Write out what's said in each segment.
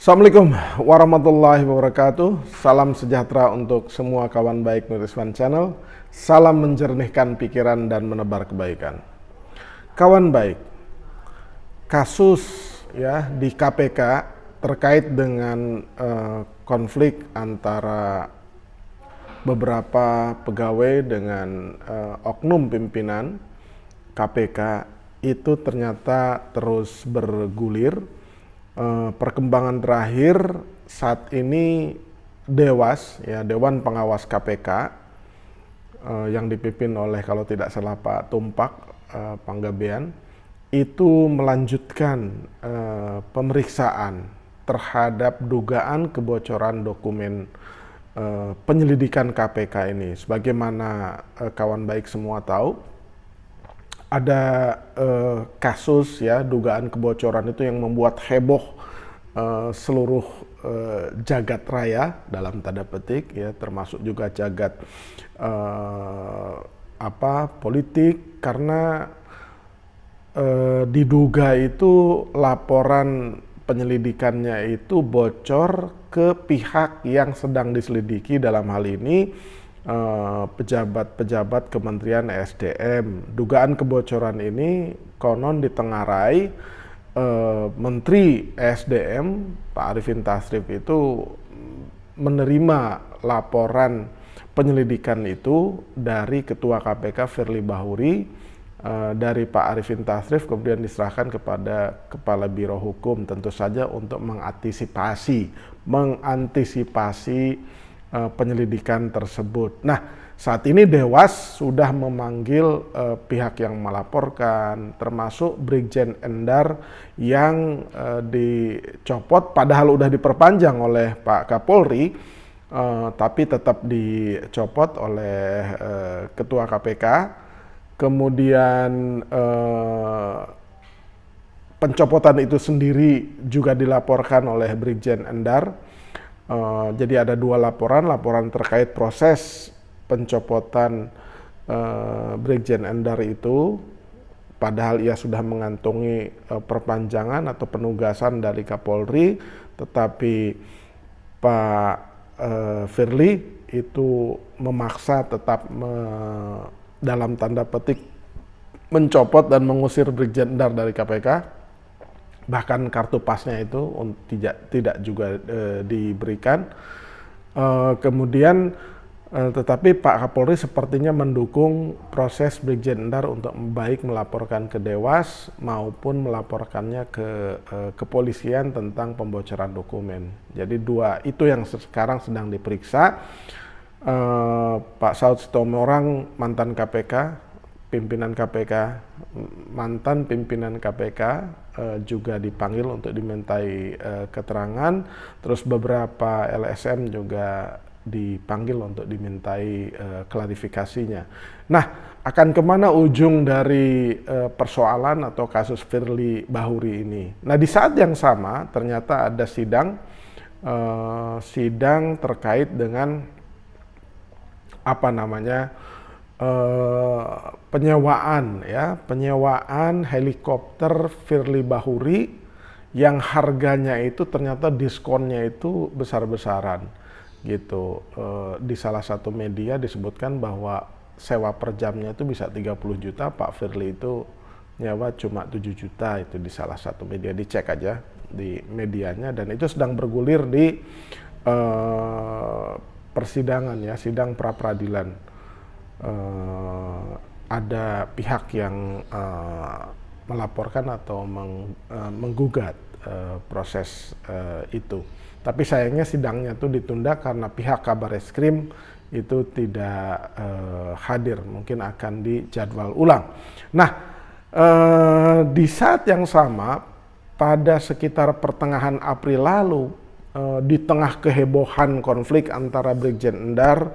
Assalamualaikum warahmatullahi wabarakatuh. Salam sejahtera untuk semua kawan baik Nuriswan Channel. Salam menjernihkan pikiran dan menebar kebaikan. Kawan baik, kasus ya di KPK terkait dengan konflik antara beberapa pegawai dengan oknum pimpinan KPK itu ternyata terus bergulir. Perkembangan terakhir saat ini Dewas, ya Dewan Pengawas KPK yang dipimpin oleh kalau tidak salah Pak Tumpak Panggabean itu melanjutkan pemeriksaan terhadap dugaan kebocoran dokumen penyelidikan KPK ini. Sebagaimana kawan baik semua tahu, ada kasus ya dugaan kebocoran itu yang membuat heboh seluruh jagat raya dalam tanda petik ya, termasuk juga jagat politik, karena diduga itu laporan penyelidikannya itu bocor ke pihak yang sedang diselidiki, dalam hal ini pejabat-pejabat Kementerian SDM. Dugaan kebocoran ini konon ditengarai Menteri SDM Pak Arifin Tasrif itu menerima laporan penyelidikan itu dari Ketua KPK Firly Bahuri, dari Pak Arifin Tasrif kemudian diserahkan kepada Kepala Biro Hukum, tentu saja untuk mengantisipasi penyelidikan tersebut. Nah, saat ini Dewas sudah memanggil pihak yang melaporkan, termasuk Brigjen Endar yang dicopot, padahal sudah diperpanjang oleh Pak Kapolri, tapi tetap dicopot oleh Ketua KPK. Kemudian pencopotan itu sendiri juga dilaporkan oleh Brigjen Endar. Jadi ada dua laporan terkait proses pencopotan Brigjen Endar itu, padahal ia sudah mengantongi perpanjangan atau penugasan dari Kapolri, tetapi Pak Firly itu memaksa tetap dalam tanda petik mencopot dan mengusir Brigjen Endar dari KPK. Bahkan kartu pasnya itu tidak juga diberikan. Kemudian tetapi Pak Kapolri sepertinya mendukung proses Brigjen Endar untuk baik melaporkan ke Dewas maupun melaporkannya ke kepolisian tentang pembocoran dokumen. Jadi dua itu yang sekarang sedang diperiksa. Pak Saud Sitomorang, mantan KPK, mantan pimpinan KPK juga dipanggil untuk dimintai keterangan, terus beberapa LSM juga dipanggil untuk dimintai klarifikasinya. Nah, akan kemana ujung dari persoalan atau kasus Firly Bahuri ini? Nah, di saat yang sama ternyata ada sidang terkait dengan penyewaan helikopter Firly Bahuri yang harganya itu ternyata diskonnya itu besar-besaran gitu. Di salah satu media disebutkan bahwa sewa per jamnya itu bisa 30 juta, Pak Firly itu nyewa cuma 7 juta, itu di salah satu media, dicek aja di medianya, dan itu sedang bergulir di persidangan ya, sidang pra peradilan. Ada pihak yang melaporkan atau menggugat proses itu. Tapi sayangnya sidangnya itu ditunda karena pihak Kabareskrim itu tidak hadir, mungkin akan dijadwal ulang. Nah, di saat yang sama pada sekitar pertengahan April lalu, di tengah kehebohan konflik antara Brigjen Endar,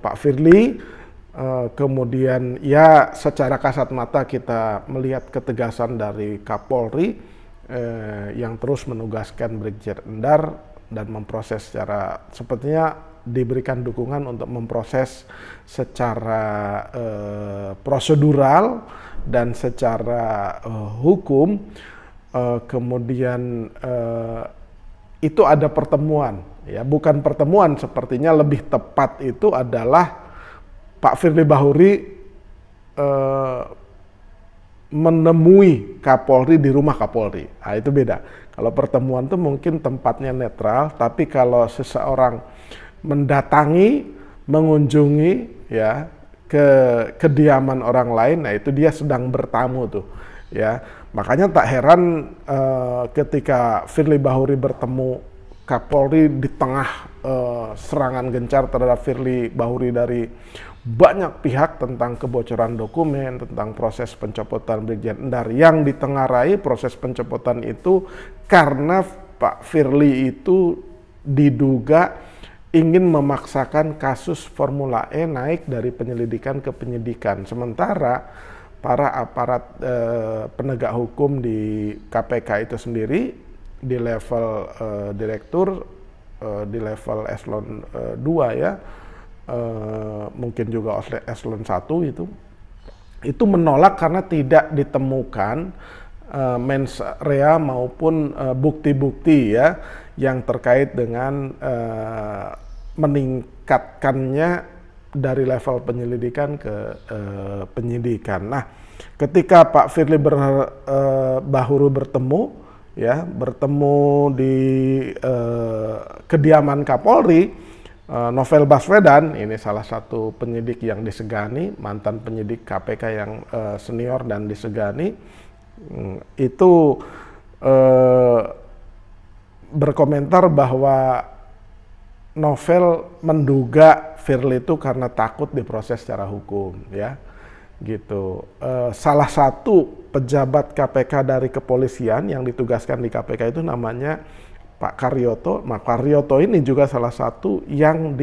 Pak Firly, kemudian ya secara kasat mata kita melihat ketegasan dari Kapolri yang terus menugaskan Brigjen Endar dan memproses secara, sepertinya diberikan dukungan untuk memproses secara prosedural dan secara hukum kemudian itu ada pertemuan, ya bukan pertemuan, sepertinya lebih tepat itu adalah Pak Firly Bahuri menemui Kapolri di rumah Kapolri. Nah, itu beda. Kalau pertemuan itu mungkin tempatnya netral, tapi kalau seseorang mendatangi, mengunjungi ya ke kediaman orang lain, nah itu dia sedang bertamu tuh. Ya, makanya tak heran ketika Firly Bahuri bertemu Kapolri di tengah serangan gencar terhadap Firly Bahuri dari banyak pihak tentang kebocoran dokumen, tentang proses pencopotan Brigjen Endar yang ditengarai proses pencopotan itu karena Pak Firly itu diduga ingin memaksakan kasus Formula E naik dari penyelidikan ke penyidikan. Sementara para aparat penegak hukum di KPK itu sendiri di level direktur, di level eselon 2 ya, mungkin juga eselon 1 itu menolak karena tidak ditemukan mens rea maupun bukti-bukti ya yang terkait dengan meningkatkannya dari level penyelidikan ke penyidikan. Nah, ketika Pak Firly Bahuri bertemu di kediaman Kapolri, Novel Baswedan, ini salah satu penyidik yang disegani, mantan penyidik KPK yang senior dan disegani, itu berkomentar bahwa Novel menduga Firly itu karena takut diproses secara hukum, ya, gitu. Salah satu pejabat KPK dari kepolisian yang ditugaskan di KPK itu namanya Pak Karyoto. Nah, Karyoto ini juga salah satu yang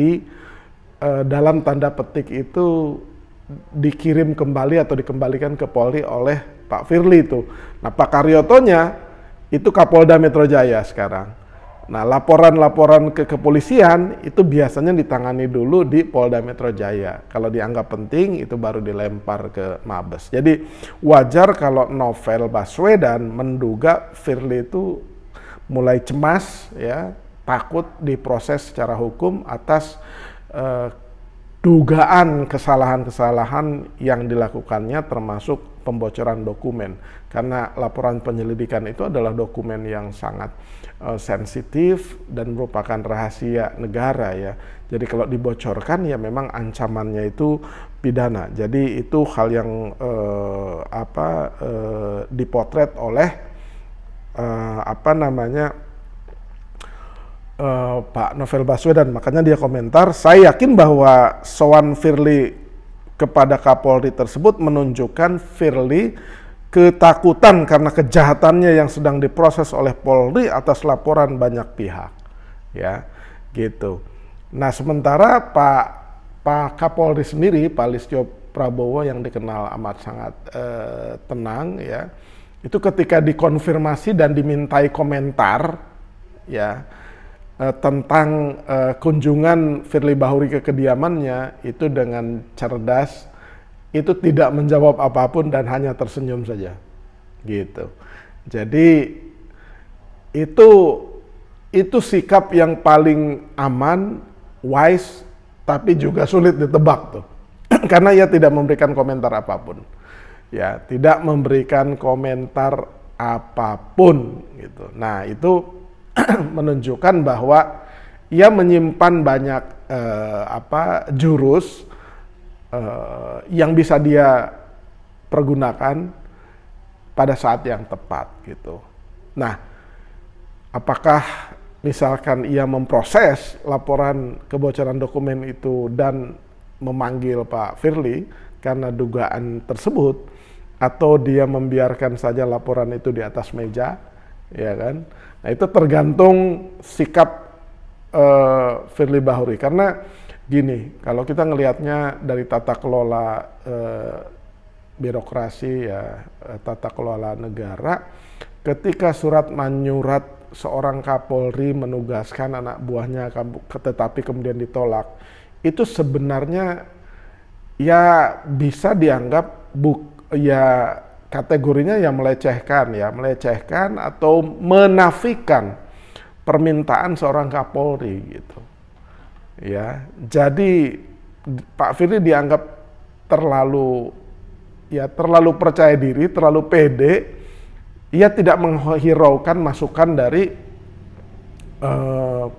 dalam tanda petik itu dikirim kembali atau dikembalikan ke Polri oleh Pak Firly itu. Nah, Pak Karyotonya itu Kapolda Metro Jaya sekarang. Nah, laporan-laporan ke kepolisian itu biasanya ditangani dulu di Polda Metro Jaya. Kalau dianggap penting itu baru dilempar ke Mabes. Jadi wajar kalau Novel Baswedan menduga Firly itu mulai cemas, ya, takut diproses secara hukum atas dugaan kesalahan-kesalahan yang dilakukannya, termasuk pembocoran dokumen. Karena laporan penyelidikan itu adalah dokumen yang sangat sensitif dan merupakan rahasia negara, ya. Jadi kalau dibocorkan ya memang ancamannya itu pidana. Jadi itu hal yang dipotret oleh Pak Novel Baswedan. Makanya dia komentar, saya yakin bahwa sowan Firly kepada Kapolri tersebut menunjukkan Firly ketakutan karena kejahatannya yang sedang diproses oleh Polri atas laporan banyak pihak, ya, gitu. Nah, sementara Pak Kapolri sendiri, Pak Listio Prabowo, yang dikenal amat sangat tenang, ya, itu ketika dikonfirmasi dan dimintai komentar, ya, tentang kunjungan Firly Bahuri ke kediamannya, itu dengan cerdas, itu tidak menjawab apapun dan hanya tersenyum saja, gitu. Jadi itu sikap yang paling aman, wise, tapi juga sulit ditebak tuh, karena ia tidak memberikan komentar apapun. Ya, tidak memberikan komentar apapun gitu. Nah, itu menunjukkan bahwa ia menyimpan banyak jurus yang bisa dia pergunakan pada saat yang tepat gitu. Nah, apakah misalkan ia memproses laporan kebocoran dokumen itu dan memanggil Pak Firly karena dugaan tersebut, atau dia membiarkan saja laporan itu di atas meja, ya kan? Nah, itu tergantung sikap Firly Bahuri. Karena gini, kalau kita ngelihatnya dari tata kelola birokrasi, ya, tata kelola negara, ketika surat menyurat seorang Kapolri menugaskan anak buahnya tetapi kemudian ditolak, itu sebenarnya ya bisa dianggap kategorinya ya melecehkan atau menafikan permintaan seorang Kapolri gitu. Ya, jadi Pak Firly dianggap terlalu percaya diri, terlalu pede. Ia tidak menghiraukan masukan dari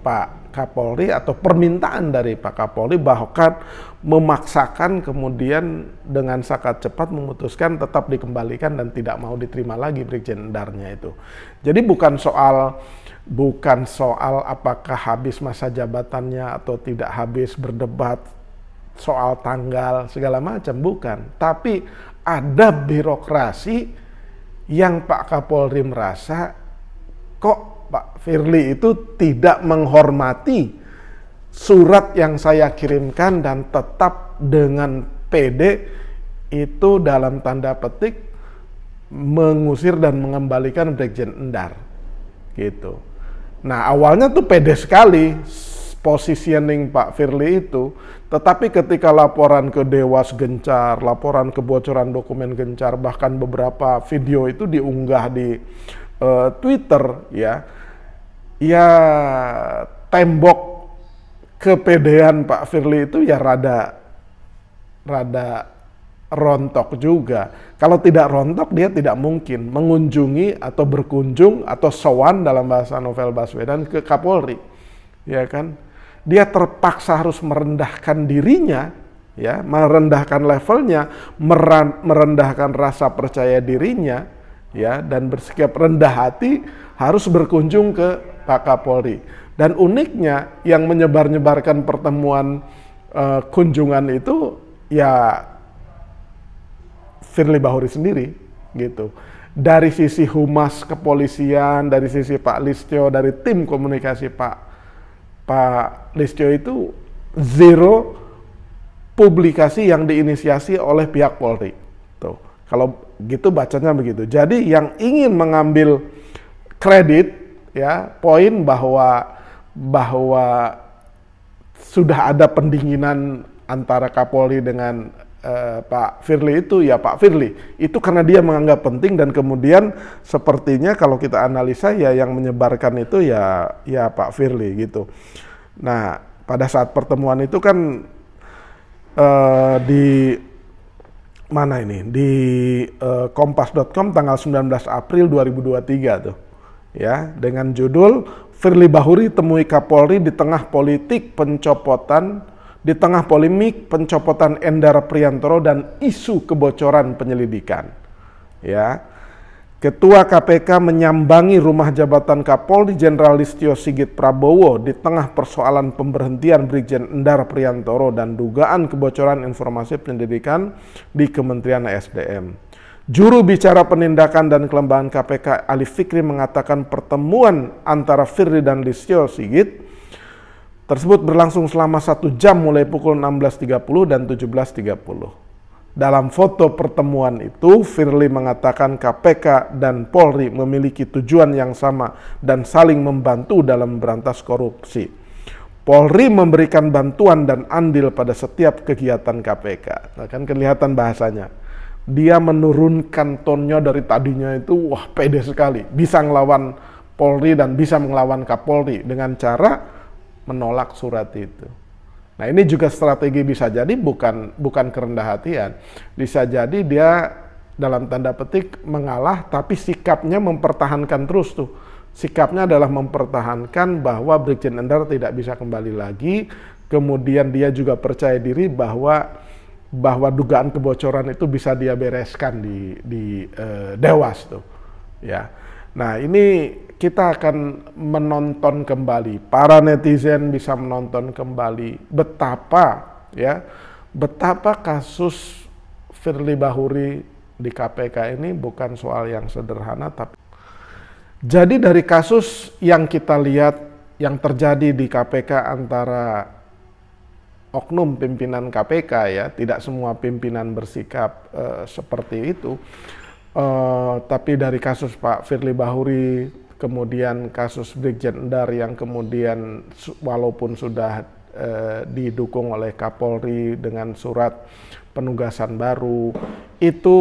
Pak Kapolri atau permintaan dari Pak Kapolri, bahkan memaksakan kemudian dengan sangat cepat memutuskan tetap dikembalikan dan tidak mau diterima lagi Brigjen Endarnya itu. Jadi bukan soal apakah habis masa jabatannya atau tidak habis, berdebat soal tanggal segala macam, bukan. Tapi ada birokrasi yang Pak Kapolri merasa kok Pak Firly itu tidak menghormati surat yang saya kirimkan dan tetap dengan pede itu dalam tanda petik mengusir dan mengembalikan Brigjen Endar gitu. Nah, awalnya tuh pede sekali positioning Pak Firly itu, tetapi ketika laporan ke Dewas gencar, laporan kebocoran dokumen gencar, bahkan beberapa video itu diunggah di Twitter, ya tembok kepedean Pak Firly itu ya rada rontok juga. Kalau tidak rontok, dia tidak mungkin mengunjungi atau berkunjung atau sowan dalam bahasa Novel Baswedan ke Kapolri, ya kan? Dia terpaksa harus merendahkan dirinya, ya, merendahkan levelnya, merendahkan rasa percaya dirinya, ya, dan bersikap rendah hati harus berkunjung ke Pak Kapolri. Dan uniknya yang menyebar-nyebarkan pertemuan kunjungan itu ya Firly Bahuri sendiri gitu. Dari sisi humas kepolisian, dari sisi Pak Listio, dari tim komunikasi Pak Listio itu zero publikasi yang diinisiasi oleh pihak Polri. Tuh, kalau gitu bacanya begitu. Jadi yang ingin mengambil kredit, ya, poin bahwa sudah ada pendinginan antara Kapolri dengan Pak Firly itu ya Pak Firly. Itu karena dia menganggap penting dan kemudian sepertinya kalau kita analisa ya yang menyebarkan itu ya Pak Firly gitu. Nah, pada saat pertemuan itu kan di mana ini? Di kompas.com tanggal 19 April 2023 tuh. Ya, dengan judul Firly Bahuri temui Kapolri di tengah politik pencopotan, di tengah polemik pencopotan Endar Priantoro dan isu kebocoran penyelidikan. Ya. Ketua KPK menyambangi rumah jabatan Kapolri Jenderal Listio Sigit Prabowo di tengah persoalan pemberhentian Brigjen Endar Priantoro dan dugaan kebocoran informasi penyelidikan di Kementerian SDM. Juru bicara penindakan dan kelembagaan KPK Ali Fikri mengatakan pertemuan antara Firly dan Listio Sigit tersebut berlangsung selama 1 jam mulai pukul 16.30 dan 17.30. Dalam foto pertemuan itu, Firly mengatakan KPK dan Polri memiliki tujuan yang sama dan saling membantu dalam memberantas korupsi. Polri memberikan bantuan dan andil pada setiap kegiatan KPK. Nah, kan kelihatan bahasanya. Dia menurunkan tonnya dari tadinya itu, wah pede sekali. Bisa ngelawan Polri dan bisa melawan Kapolri dengan cara menolak surat itu. Nah, ini juga strategi, bisa jadi bukan kerendah hatian. Bisa jadi dia dalam tanda petik mengalah, tapi sikapnya mempertahankan terus tuh. Sikapnya adalah mempertahankan bahwa Brigjen Endar tidak bisa kembali lagi. Kemudian dia juga percaya diri bahwa dugaan kebocoran itu bisa dia bereskan di Dewas tuh. Ya. Nah, ini kita akan menonton kembali, para netizen bisa menonton kembali betapa kasus Firly Bahuri di KPK ini bukan soal yang sederhana. Tapi jadi dari kasus yang kita lihat yang terjadi di KPK antara oknum pimpinan KPK, ya, tidak semua pimpinan bersikap seperti itu. Tapi dari kasus Pak Firly Bahuri, kemudian kasus Brigjen Endar yang kemudian walaupun sudah didukung oleh Kapolri dengan surat penugasan baru, itu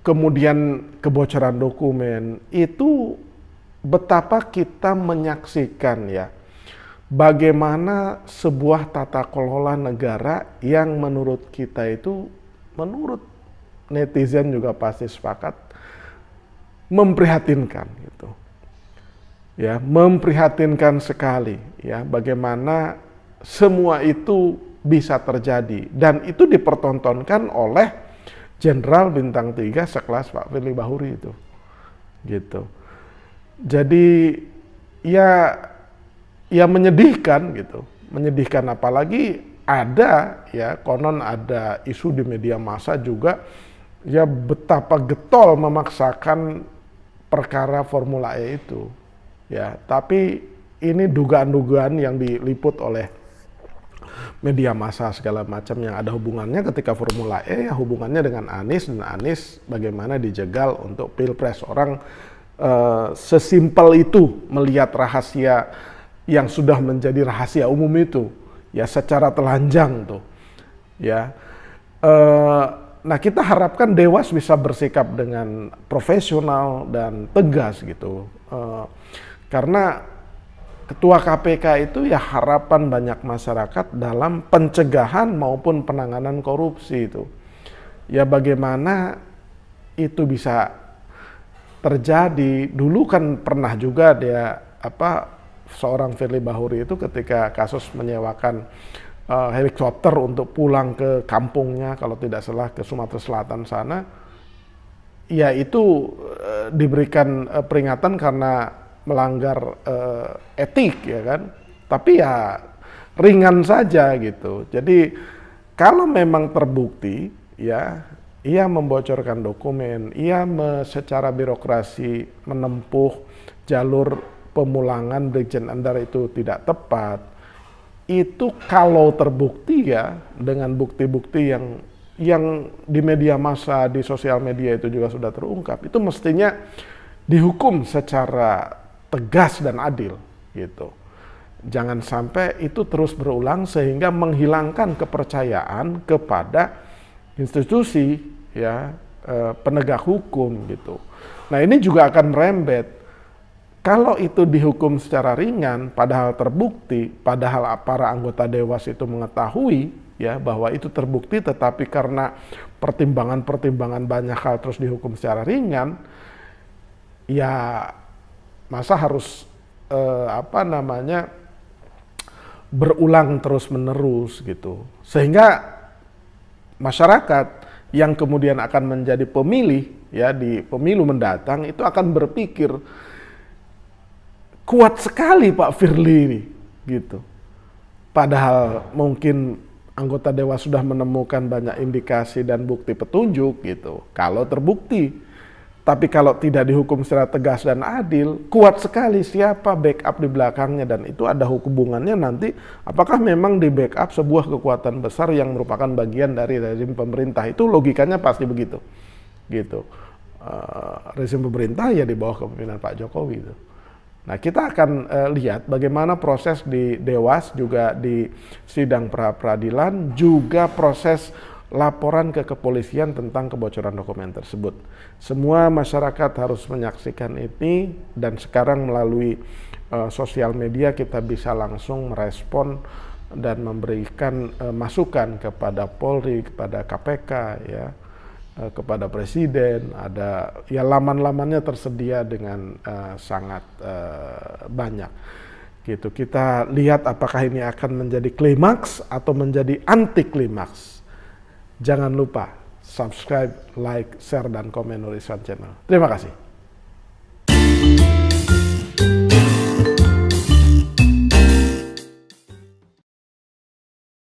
kemudian kebocoran dokumen, itu betapa kita menyaksikan ya bagaimana sebuah tata kelola negara yang menurut kita itu, menurut netizen juga pasti sepakat, memprihatinkan gitu. Ya, memprihatinkan sekali ya bagaimana semua itu bisa terjadi, dan itu dipertontonkan oleh Jenderal Bintang 3 sekelas Pak Firly Bahuri itu. Gitu. Jadi ya menyedihkan gitu, menyedihkan, apalagi ada ya konon ada isu di media massa juga ya betapa getol memaksakan perkara Formula E itu ya, tapi ini dugaan-dugaan yang diliput oleh media massa segala macam yang ada hubungannya ketika Formula E ya hubungannya dengan Anies, dan Anies bagaimana dijegal untuk Pilpres. Orang sesimpel itu melihat rahasia yang sudah menjadi rahasia umum itu ya secara telanjang tuh ya. Nah, kita harapkan Dewas bisa bersikap dengan profesional dan tegas gitu, karena Ketua KPK itu ya harapan banyak masyarakat dalam pencegahan maupun penanganan korupsi itu ya. Bagaimana itu bisa terjadi? Dulu kan pernah juga dia seorang Firly Bahuri itu ketika kasus menyewakan helikopter untuk pulang ke kampungnya, kalau tidak salah ke Sumatera Selatan sana, ya itu diberikan peringatan karena melanggar etik ya kan, tapi ya ringan saja gitu. Jadi kalau memang terbukti ya ia membocorkan dokumen, ia secara birokrasi menempuh jalur pemulangan Brigjen Endar itu tidak tepat, itu kalau terbukti ya dengan bukti-bukti yang di media massa, di sosial media itu juga sudah terungkap, itu mestinya dihukum secara tegas dan adil gitu. Jangan sampai itu terus berulang sehingga menghilangkan kepercayaan kepada institusi ya penegak hukum gitu. Nah, ini juga akan merembet. Kalau itu dihukum secara ringan, padahal terbukti, padahal para anggota Dewas itu mengetahui ya bahwa itu terbukti, tetapi karena pertimbangan-pertimbangan banyak hal terus dihukum secara ringan, ya masa harus berulang terus-menerus gitu. Sehingga masyarakat yang kemudian akan menjadi pemilih ya di pemilu mendatang itu akan berpikir, kuat sekali Pak Firly ini, gitu. Padahal mungkin anggota Dewas sudah menemukan banyak indikasi dan bukti petunjuk gitu. Kalau terbukti, tapi kalau tidak dihukum secara tegas dan adil, kuat sekali siapa backup di belakangnya, dan itu ada hubungannya nanti apakah memang di backup sebuah kekuatan besar yang merupakan bagian dari rezim pemerintah. Itu logikanya pasti begitu, gitu. Rezim pemerintah ya di bawah kepemimpinan Pak Jokowi itu. Nah, kita akan lihat bagaimana proses di Dewas, juga di sidang pra-peradilan, juga proses laporan ke kepolisian tentang kebocoran dokumen tersebut. Semua masyarakat harus menyaksikan ini, dan sekarang melalui sosial media kita bisa langsung merespon dan memberikan masukan kepada Polri, kepada KPK ya, kepada Presiden. Ada ya laman-lamannya tersedia dengan sangat banyak gitu. Kita lihat apakah ini akan menjadi klimaks atau menjadi anti klimaks. Jangan lupa subscribe, like, share, dan komen Nur Ihsan Channel. Terima kasih.